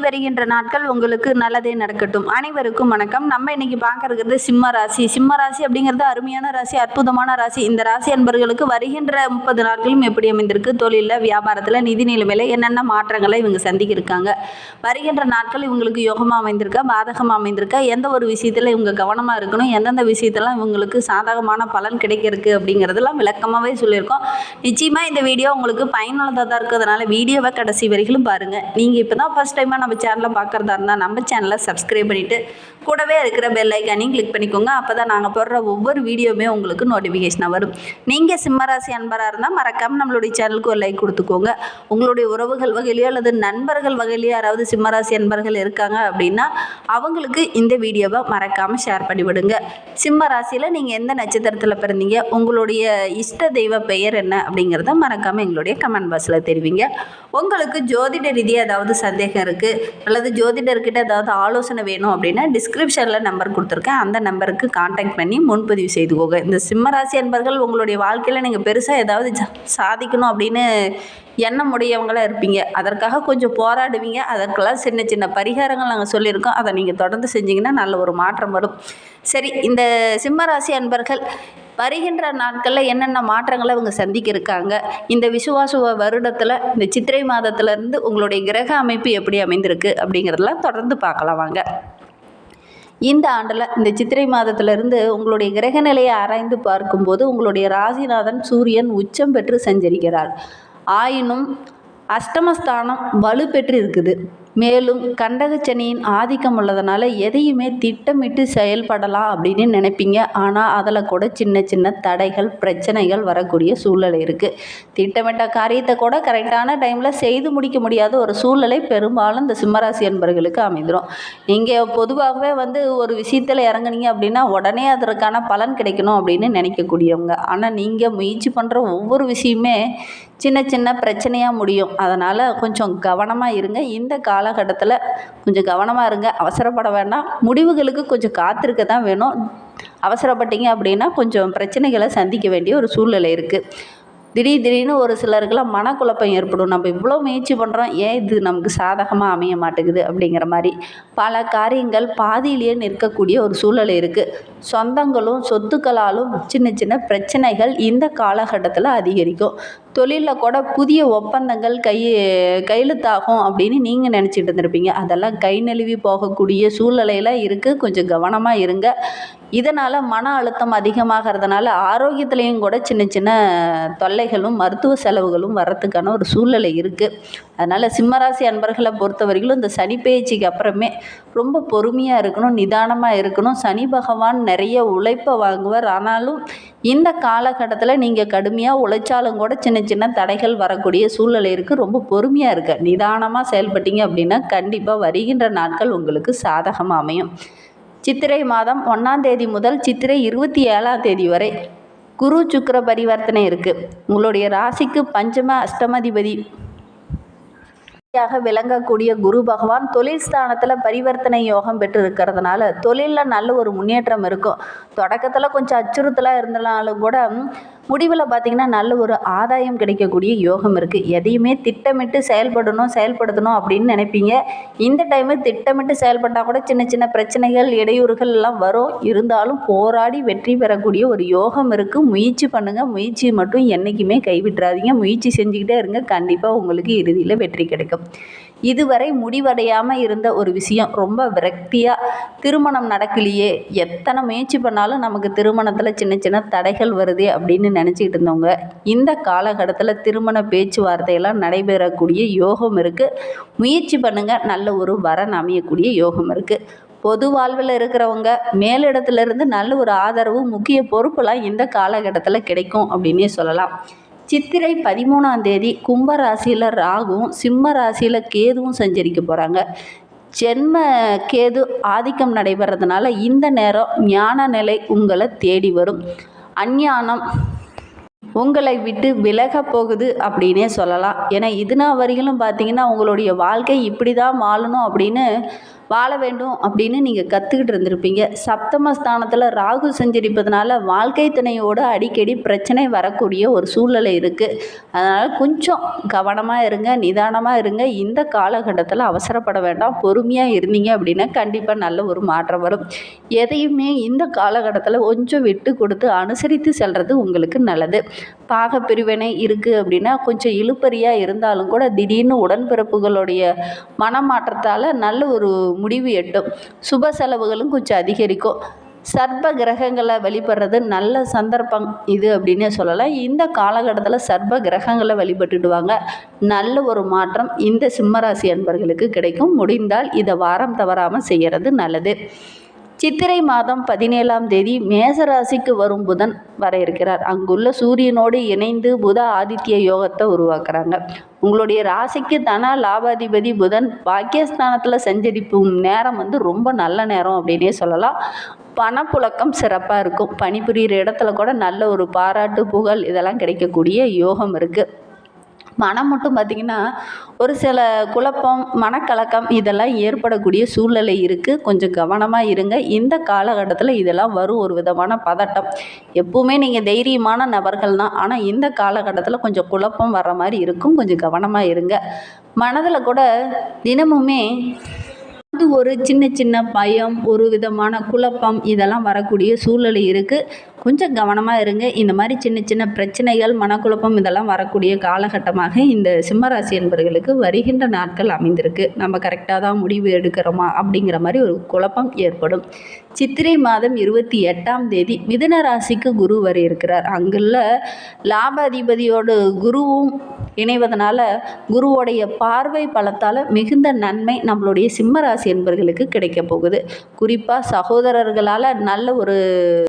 வருகின்ற நாட்கள் உங்களுக்கு நல்லதே நடக்கட்டும். அனைவருக்கும் வணக்கம். நம்ம இன்னைக்கு பார்க்கறது சிம்ம ராசி. சிம்ம ராசி அப்படிங்கிறது அருமையான ராசி, அற்புதமான ராசி. இந்த ராசி அன்பர்களுக்கு வருகின்ற 30 நாட்களும் எப்படி அமைந்திருக்கு, தொழிலில், வியாபாரத்தில், நிதி நிலைமையில என்னென்ன மாற்றங்களை இவங்க சந்திக்க இருக்காங்க, வருகின்ற நாட்கள் இவங்களுக்கு யோகமாக அமைந்திருக்கா, பாதகமாக அமைந்திருக்கா, எந்த ஒரு விஷயத்தில் இவங்க கவனமாக இருக்கணும், எந்தெந்த விஷயத்தெல்லாம் இவங்களுக்கு சாதகமான பலன் கிடைக்கிறதுக்கு அப்படிங்கிறதெல்லாம் விளக்கமாகவே சொல்லியிருக்கோம். நிச்சயமாக இந்த வீடியோ உங்களுக்கு பயனுள்ளதாக தான் இருக்கிறதுனால வீடியோவை கடைசி வரைக்கும் பாருங்கள். நீங்கள் இப்போ தான் ஃபஸ்ட் டைமாக நம்ம சேனலை பார்க்குறதா இருந்தால் நம்ம சேனலை சப்ஸ்கிரைப் பண்ணிவிட்டு கூடவே இருக்கிற பெல் ஐக்கானையும் கிளிக் பண்ணிக்கோங்க. அப்போ தான் நாங்கள் போடுற ஒவ்வொரு வீடியோவுமே உங்களுக்கு நோட்டிஃபிகேஷனாக வரும். நீங்கள் சிம்மராசி அன்பராக இருந்தால் மறக்காமல் நம்மளுடைய சேனலுக்கு ஒரு லைக் கொடுத்துக்கோங்க. உங்களுடைய உறவுகள் வகையிலையோ அல்லது நண்பர்கள் வகையிலையோ யாராவது சிம்மராசி அன்பர்கள் இருக்காங்க அப்படின்னா அவங்களுக்கு இந்த வீடியோவை மறக்காமல் ஷேர் பண்ணிவிடுங்க. சிம்ம ராசியில் நீங்கள் எந்த நட்சத்திரத்தில் பிறந்தீங்க, உங்களுடைய இஷ்ட தெய்வ பெயர் என்ன அப்படிங்கிறத மறக்காமல் எங்களுடைய கமெண்ட் பாக்ஸில் தெரிவிங்க. உங்களுக்கு ஜோதிட ரீதியாக ஏதாவது சந்தேகம் இருக்குது அல்லது ஜோதிடர்கிட்ட ஏதாவது ஆலோசனை வேணும் அப்படின்னா டிஸ்கிரிப்ஷனில் நம்பர் கொடுத்துருக்கேன். அந்த நம்பருக்கு கான்டாக்ட் பண்ணி முன்பதிவு செய்துக்கோங்க. இந்த சிம்மராசி அன்பர்கள் உங்களுடைய வாழ்க்கையில் நீங்கள் பெருசாக ஏதாவது சாதிக்கணும் அப்படின்னு எண்ணம் உடையவங்களாக இருப்பீங்க. அதற்காக கொஞ்சம் போராடுவீங்க. அதற்கெல்லாம் சின்ன சின்ன பரிகாரங்கள் நாங்கள் சொல்லியிருக்கோம். அதை நீங்கள் தொடர்ந்து செஞ்சிங்கன்னா நல்ல ஒரு மாற்றம் வரும். சரி, இந்த சிம்மராசி அன்பர்கள் வருகின்ற நாட்களில் என்னென்ன மாற்றங்களை அவங்க சந்திக்க இருக்காங்க, இந்த விசுவாச வருடத்தில் இந்த சித்திரை மாதத்திலேருந்து உங்களுடைய கிரக அமைப்பு எப்படி அமைந்திருக்கு அப்படிங்கிறதெல்லாம் தொடர்ந்து பார்க்கலாம் வாங்க. இந்த ஆண்டில் இந்த சித்திரை மாதத்திலிருந்து உங்களுடைய கிரக நிலையை ஆராய்ந்து பார்க்கும்போது உங்களுடைய ராசிநாதன் சூரியன் உச்சம் பெற்று சஞ்சரிக்கிறார். ஆயினும் அஷ்டமஸ்தானம் வலு பெற்று இருக்குது. மேலும் கண்டகச்சனியின் ஆதிக்கம் உள்ளதுனால எதையுமே திட்டமிட்டு செயல்படலாம் அப்படின்னு நினைப்பீங்க. ஆனால் அதில் கூட சின்ன சின்ன தடைகள், பிரச்சனைகள் வரக்கூடிய சூழ்நிலை இருக்குது. திட்டமிட்ட காரியத்தை கூட கரெக்டான டைமில் செய்து முடிக்க முடியாத ஒரு சூழ்நிலை பெரும்பாலும் இந்த சிம்மராசி அன்பர்களுக்கு அமைந்துடும். நீங்கள் பொதுவாகவே ஒரு விஷயத்தில் இறங்குனீங்க அப்படின்னா உடனே அதற்கான பலன் கிடைக்கணும் அப்படின்னு நினைக்கக்கூடியவங்க. ஆனால் நீங்கள் முயற்சி பண்ணுற ஒவ்வொரு விஷயமே சின்ன சின்ன பிரச்சனையாக முடியும். அதனால் கொஞ்சம் கவனமாக இருங்க. இந்த காலகட்டத்தில் கொஞ்சம் கவனமாக இருங்க. அவசரப்பட வேண்டாம். முடிவுகளுக்கு கொஞ்சம் காத்திருக்க தான் வேணும். அவசரப்பட்டீங்க அப்படின்னா கொஞ்சம் பிரச்சனைகளை சந்திக்க வேண்டிய ஒரு சூழ்நிலை இருக்குது. திடீர்னு ஒரு சிலருக்கெல்லாம் மனக்குழப்பம் ஏற்படும். நம்ம இவ்வளோ முயற்சி பண்ணுறோம், ஏன் இது நமக்கு சாதகமாக அமைய மாட்டேங்குது அப்படிங்கிற மாதிரி பல காரியங்கள் பாதியிலேயே நிற்கக்கூடிய ஒரு சூழ்நிலை இருக்குது. சொந்தங்களும் சொத்துக்களாலும் சின்ன சின்ன பிரச்சனைகள் இந்த காலகட்டத்தில் அதிகரிக்கும். தொழிலில் கூட புதிய ஒப்பந்தங்கள் கையெழுத்தாகும் அப்படின்னு நீங்கள் நினச்சிட்டு இருந்திருப்பீங்க. அதெல்லாம் கை நழுவி போகக்கூடிய சூழ்நிலையில் இருக்குது. கொஞ்சம் கவனமாக இருங்க. இதனால் மன அழுத்தம் அதிகமாகிறதுனால ஆரோக்கியத்துலேயும் கூட சின்ன சின்ன தொல்லைகளும் மருத்துவ செலவுகளும் வரத்துக்கான ஒரு சூழ்நிலை இருக்குது. அதனால் சிம்மராசி அன்பர்களை பொறுத்தவரையிலும் இந்த சனி பெயர்ச்சிக்கு அப்புறமே ரொம்ப பொறுமையாக இருக்கணும், நிதானமாக இருக்கணும். சனி பகவான் நிறைய உழைப்பை வாங்குவார். ஆனாலும் இந்த காலகட்டத்தில் நீங்கள் கடுமையாக உழைச்சாலும் கூட சின்ன சின்ன தடைகள் வரக்கூடிய சூழ்நிலை இருக்குது. ரொம்ப பொறுமையாக இருக்க, நிதானமாக செயல்பட்டீங்க அப்படின்னா கண்டிப்பாக வருகின்ற நாட்கள் உங்களுக்கு சாதகமாக அமையும். சித்திரை மாதம் 1ஆம் தேதி முதல் சித்திரை 27ஆம் தேதி வரை குரு சுக்கிர பரிவர்த்தனை இருக்குது. உங்களுடைய ராசிக்கு பஞ்சம அஷ்டமதிபதி விளங்கக்கூடிய குரு பகவான் தொழில் ஸ்தானத்தில் பரிவர்த்தனை யோகம் பெற்று இருக்கிறதுனால தொழிலில் நல்ல ஒரு முன்னேற்றம் இருக்கும். தொடக்கத்தில் கொஞ்சம் அச்சுறுத்தலாக இருந்தாலும் கூட முடிவில் பார்த்திங்கன்னா நல்ல ஒரு ஆதாயம் கிடைக்கக்கூடிய யோகம் இருக்குது. எதையுமே திட்டமிட்டு செயல்படுத்தணும் அப்படின்னு நினைப்பீங்க. இந்த டைமு திட்டமிட்டு செயல்பட்டால் கூட சின்ன சின்ன பிரச்சனைகள், இடையூறுகள் எல்லாம் வரும். இருந்தாலும் போராடி வெற்றி பெறக்கூடிய ஒரு யோகம் இருக்குது. முயற்சி பண்ணுங்கள். முயற்சி மட்டும் என்றைக்குமே கைவிட்டுறாதீங்க. முயற்சி செஞ்சுக்கிட்டே இருங்க. கண்டிப்பாக உங்களுக்கு இறுதியில் வெற்றி கிடைக்கும். இதுவரை முடிவடையாமல் இருந்த ஒரு விஷயம், ரொம்ப விரக்தியாக திருமணம் நடக்கலையே, எத்தனை முயற்சி பண்ணாலும் நமக்கு திருமணத்தில் சின்ன சின்ன தடைகள் வருதே அப்படின்னு நினச்சிக்கிட்டு இருந்தவங்க இந்த காலகட்டத்தில் திருமண பேச்சுவார்த்தையெல்லாம் நடைபெறக்கூடிய யோகம் இருக்குது. முயற்சி பண்ணுங்கள். நல்ல ஒரு வரன் அமையக்கூடிய யோகம் இருக்குது. பொது வாழ்வில் இருக்கிறவங்க மேலிடத்துலேருந்து நல்ல ஒரு ஆதரவு, முக்கிய பொறுப்பெல்லாம் இந்த காலகட்டத்தில் கிடைக்கும் அப்படின்னே சொல்லலாம். சித்திரை 13ஆம் தேதி கும்ப ராசியில் ராகுவும் சிம்ம ராசியில் கேதுவும் சஞ்சரிக்க போகிறாங்க. ஜென்ம கேது ஆதிக்கம் நடைபெறதுனால இந்த நேரம் ஞான நிலை உங்களை தேடி வரும். அஞ்ஞானம் உங்களை விட்டு விலக போகுது அப்படின்னே சொல்லலாம். ஏன்னா இதுனா வரையிலும் பார்த்தீங்கன்னா உங்களுடைய வாழ்க்கை இப்படி தான் வாழணும் அப்படின்னு வாழ வேண்டும் அப்படின்னு நீங்கள் கற்றுக்கிட்டு இருந்திருப்பீங்க. சப்தமஸ்தானத்தில் ராகு சஞ்சரிப்பதனால வாழ்க்கை துணையோடு அடிக்கடி பிரச்சனை வரக்கூடிய ஒரு சூழ்நிலை இருக்குது. அதனால் கொஞ்சம் கவனமாக இருங்க, நிதானமாக இருங்க. இந்த காலகட்டத்தில் அவசரப்பட வேண்டாம். பொறுமையாக இருந்தீங்க அப்படின்னா கண்டிப்பாக நல்ல ஒரு மாற்றம் வரும். எதையுமே இந்த காலகட்டத்தில் கொஞ்சம் விட்டு கொடுத்து அனுசரித்து செல்வது உங்களுக்கு நல்லது. பாக பிரிவினை இருக்குது அப்படின்னா கொஞ்சம் இழுபறியாக இருந்தாலும் கூட திடீர்னு உடன்பிறப்புகளுடைய மனமாற்றத்தால் நல்ல ஒரு முடிவு எட்டும். சுப செலவுகளும் கொஞ்சம் அதிகரிக்கும். சர்ப்ப கிரகங்களை வழிபடுறது நல்ல சந்தர்ப்பம் இது அப்படின்னே சொல்லலாம். இந்த காலகட்டத்தில் சர்ப்ப கிரகங்களை வழிபட்டுடுவாங்க. நல்ல ஒரு மாற்றம் இந்த சிம்மராசி அன்பர்களுக்கு கிடைக்கும். முடிந்தால் இதை வாரம் தவறாமல் செய்கிறது நல்லது. சித்திரை மாதம் 17ஆம் தேதி மேசராசிக்கு வரும் புதன் வர இருக்கிறார். அங்குள்ள சூரியனோடு இணைந்து புத ஆதித்ய யோகத்தை உருவாக்குறாங்க. உங்களுடைய ராசிக்கு தன லாபாதிபதி புதன் பாக்கியஸ்தானத்தில் சஞ்சரிப்பும் நேரம் ரொம்ப நல்ல நேரம் அப்படின்னே சொல்லலாம். பணப்புழக்கம் சிறப்பாக இருக்கும். பணிபுரிகிற இடத்துல கூட நல்ல ஒரு பாராட்டு புகழ் இதெல்லாம் கிடைக்கக்கூடிய யோகம் இருக்குது. மனம் மட்டும் பார்த்திங்கன்னா ஒரு சில குழப்பம் மனக்கலக்கம் இதெல்லாம் ஏற்படக்கூடிய சூழ்நிலை இருக்குது. கொஞ்சம் கவனமாக இருங்க. இந்த காலகட்டத்தில் இதெல்லாம் வரும். ஒரு விதமான பதட்டம். எப்பவுமே நீங்கள் தைரியமான நபர்கள் தான். ஆனால் இந்த காலகட்டத்தில் கொஞ்சம் குழப்பம் வர்ற மாதிரி இருக்கும். கொஞ்சம் கவனமாக இருங்க. மனதில் கூட தினமுமே ஒரு சின்ன சின்ன பயம், ஒரு விதமான குழப்பம் இதெல்லாம் வரக்கூடிய சூழ்நிலை இருக்குது. கொஞ்சம் கவனமாக இருங்க. இந்த மாதிரி சின்ன சின்ன பிரச்சனைகள், மனக்குழப்பம் இதெல்லாம் வரக்கூடிய காலகட்டமாக இந்த சிம்மராசி என்பவர்களுக்கு வருகின்ற நாட்கள் அமைந்திருக்கு. நம்ம கரெக்டாக தான் முடிவு எடுக்கிறோமா அப்படிங்கிற மாதிரி ஒரு குழப்பம் ஏற்படும். சித்திரை மாதம் 28ஆம் தேதி மிதுன ராசிக்கு குரு வர இருக்கிறார். அங்குள்ள லாபாதிபதியோடு குருவும் இணைவதனால குருவோடைய பார்வை பலத்தால் மிகுந்த நன்மை நம்மளுடைய சிம்மராசி என்பவர்களுக்கு கிடைக்க போகுது. குறிப்பாக சகோதரர்களால் நல்ல ஒரு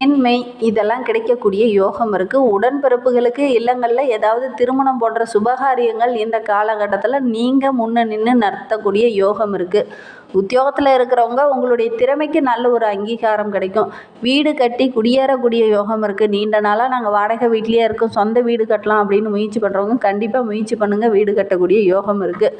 மேன்மை இதெல்லாம் கிடைக்கக்கூடிய யோகம் இருக்குது. உடன்பிறப்புகளுக்கு இல்லங்களில் ஏதாவது திருமணம் போன்ற சுபகாரியங்கள் இந்த காலகட்டத்தில் நீங்கள் முன்ன நின்று நடத்தக்கூடிய யோகம் இருக்குது. உத்தியோகத்தில் இருக்கிறவங்க உங்களுடைய திறமைக்கு நல்ல ஒரு அங்கீகாரம் கிடைக்கும். வீடு கட்டி குடியேறக்கூடிய யோகம் இருக்குது. நீண்ட நாளாக நாங்கள் வாடகை வீட்லேயே இருக்கோம், சொந்த வீடு கட்டலாம் அப்படின்னு முயற்சி பண்ணுறவங்க கண்டிப்பாக முயற்சி பண்ணுங்கள். வீடு கட்டக்கூடிய யோகம் இருக்குது.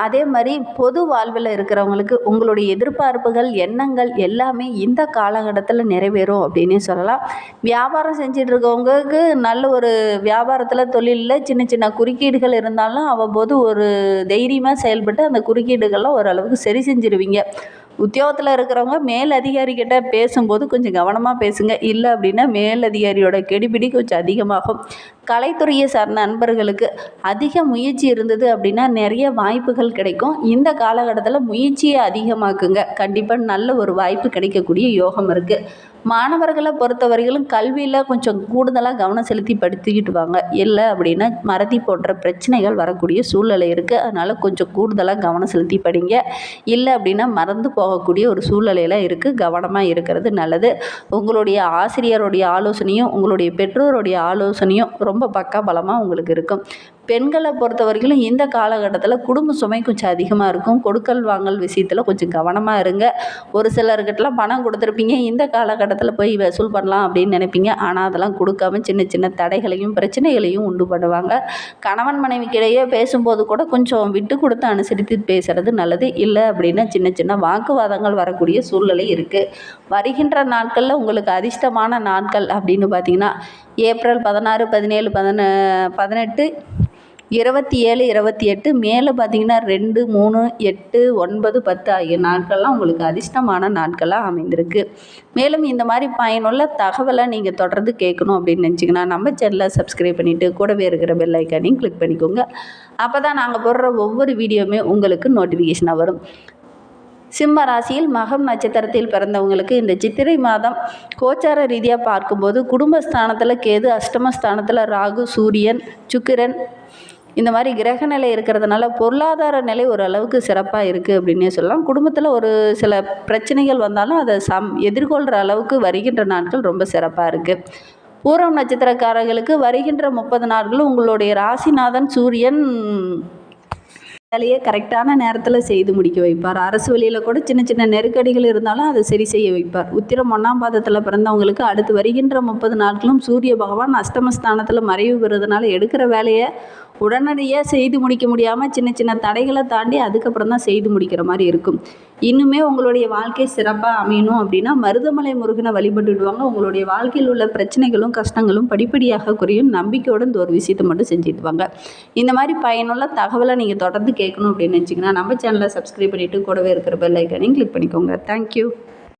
அதே மாதிரி பொது வாழ்வில் இருக்கிறவங்களுக்கு உங்களுடைய எதிர்பார்ப்புகள் எண்ணங்கள் எல்லாமே இந்த காலகட்டத்தில் நிறைவேறும் அப்படின்னே சொல்லலாம். வியாபாரம் செஞ்சிட்டு இருக்கவங்களுக்கு நல்ல ஒரு வியாபாரத்தில் தொழிலில் சின்ன சின்ன குறுக்கீடுகள் இருந்தாலும் அவ்வப்போது ஒரு தைரியமாக செயல்பட்டு அந்த குறுக்கீடுகள்லாம் ஓரளவுக்கு சரி செஞ்சிருவீங்க. உத்தியோகத்தில் இருக்கிறவங்க மேல் அதிகாரிகிட்ட பேசும்போது கொஞ்சம் கவனமாக பேசுங்க. இல்லை அப்படின்னா மேல் அதிகாரியோட கெடிபிடி கொஞ்சம் அதிகமாகும். கலைத்துறையை சார்ந்த நண்பர்களுக்கு அதிக முயற்சி இருந்தது அப்படின்னா நிறைய வாய்ப்புகள் கிடைக்கும். இந்த காலகட்டத்தில் முயற்சியை அதிகமாக்குங்க. கண்டிப்பாக நல்ல ஒரு வாய்ப்பு கிடைக்கக்கூடிய யோகம் இருக்குது. மாணவர்களை பொறுத்தவரையிலும் கல்வியில் கொஞ்சம் கூடுதலாக கவனம் செலுத்தி படித்துக்கிட்டு வாங்க. இல்லை அப்படின்னா மறதி போன்ற பிரச்சனைகள் வரக்கூடிய சூழ்நிலை இருக்குது. அதனால் கொஞ்சம் கூடுதலாக கவனம் செலுத்தி படிங்க. இல்லை அப்படின்னா மறந்து போகக்கூடிய ஒரு சூழ்நிலையில் இருக்குது. கவனமாக இருக்கிறது நல்லது. உங்களுடைய ஆசிரியருடைய ஆலோசனையும் உங்களுடைய பெற்றோருடைய ஆலோசனையும் ரொம்ப பக்கபலமாக உங்களுக்கு இருக்கும். பெண்களை பொறுத்த வரைக்கும் இந்த காலகட்டத்தில் குடும்ப சுமை கொஞ்சம் அதிகமாக இருக்கும். கொடுக்கல் வாங்கல் விஷயத்தில் கொஞ்சம் கவனமாக இருங்க. ஒரு சிலர்கிட்டலாம் பணம் கொடுத்துருப்பீங்க. இந்த காலகட்டத்தில் போய் வசூல் பண்ணலாம் அப்படின்னு நினைப்பீங்க. ஆனால் அதெல்லாம் கொடுக்காம சின்ன சின்ன தடைகளையும் பிரச்சனைகளையும் உண்டு பண்ணுவாங்க. கணவன் மனைவிக்கிடையே பேசும்போது கூட கொஞ்சம் விட்டு கொடுத்து அனுசரித்து பேசுகிறது நல்லது. இல்லை அப்படின்னா சின்ன சின்ன வாக்குவாதங்கள் வரக்கூடிய சூழ்நிலை இருக்குது. வருகின்ற நாட்களில் உங்களுக்கு அதிர்ஷ்டமான நாட்கள் அப்படின்னு பார்த்தீங்கன்னா ஏப்ரல் 16, 17, 18, 27, 28 மேலே பார்த்தீங்கன்னா 2, 3, 8, 9, 10 ஆகிய நாட்கள்லாம் உங்களுக்கு அதிர்ஷ்டமான நாட்களாக அமைந்திருக்கு. மேலும் இந்த மாதிரி பயனுள்ள தகவலை நீங்கள் தொடர்ந்து கேட்கணும் அப்படின்னு நினச்சிங்கன்னா நம்ம சேனலை சப்ஸ்கிரைப் பண்ணிவிட்டு கூடவே இருக்கிற பெல் ஐக்கானையும் கிளிக் பண்ணிக்கோங்க. அப்போ தான் நாங்கள் போடுற ஒவ்வொரு வீடியோவுமே உங்களுக்கு நோட்டிஃபிகேஷனாக வரும். சிம்ம ராசியில் மகம் நட்சத்திரத்தில் பிறந்தவங்களுக்கு இந்த சித்திரை மாதம் கோச்சார ரீதியாக பார்க்கும்போது குடும்பஸ்தானத்தில் கேது, அஷ்டமஸ்தானத்தில் ராகு, சூரியன், சுக்கிரன் இந்த மாதிரி கிரக நிலை இருக்கிறதுனால பொருளாதார நிலை ஓரளவுக்கு சிறப்பாக இருக்குது அப்படின்னே சொல்லலாம். குடும்பத்தில் ஒரு சில பிரச்சனைகள் வந்தாலும் அதை எதிர்கொள்கிற அளவுக்கு வருகின்ற நாட்கள் ரொம்ப சிறப்பாக இருக்குது. பூரம் நட்சத்திரக்காரர்களுக்கு வருகின்ற 30 நாட்களும் உங்களுடைய ராசிநாதன் சூரியன் வேலையை கரெக்டான நேரத்தில் செய்து முடிக்க வைப்பார். அரசு வழியில் கூட சின்ன சின்ன நெருக்கடிகள் இருந்தாலும் அதை சரி செய்ய வைப்பார். உத்திரம் 1ஆம் பாதத்தில் பிறந்தவங்களுக்கு அடுத்து வருகின்ற 30 நாட்களும் சூரிய பகவான் அஷ்டமஸ்தானத்தில் மறைவு பெறுவதனால எடுக்கிற வேலையை உடனடியாக செய்து முடிக்க முடியாமல் சின்ன சின்ன தடைகளை தாண்டி அதுக்கப்புறம் தான் செய்து முடிக்கிற மாதிரி இருக்கும். இன்னுமே உங்களுடைய வாழ்க்கை சிறப்பாக அமையணும் அப்படின்னா மருதமலை முருகனை வழிபட்டுடுவாங்க. உங்களுடைய வாழ்க்கையில் உள்ள பிரச்சனைகளும் கஷ்டங்களும் படிப்படியாக குறையும். நம்பிக்கையோடு இந்த ஒரு விஷயத்தை மட்டும் செஞ்சுடுவாங்க. இந்த மாதிரி பயனுள்ள தகவலை நீங்கள் தொடர்ந்து கேட்கணும் அப்படின்னு நினச்சிங்கன்னா நம்ம சேனலை சப்ஸ்கிரைப் பண்ணிவிட்டு கூடவே இருக்கிற பெல் ஐக்கானையும் கிளிக் பண்ணிக்கோங்க. தேங்க்யூ.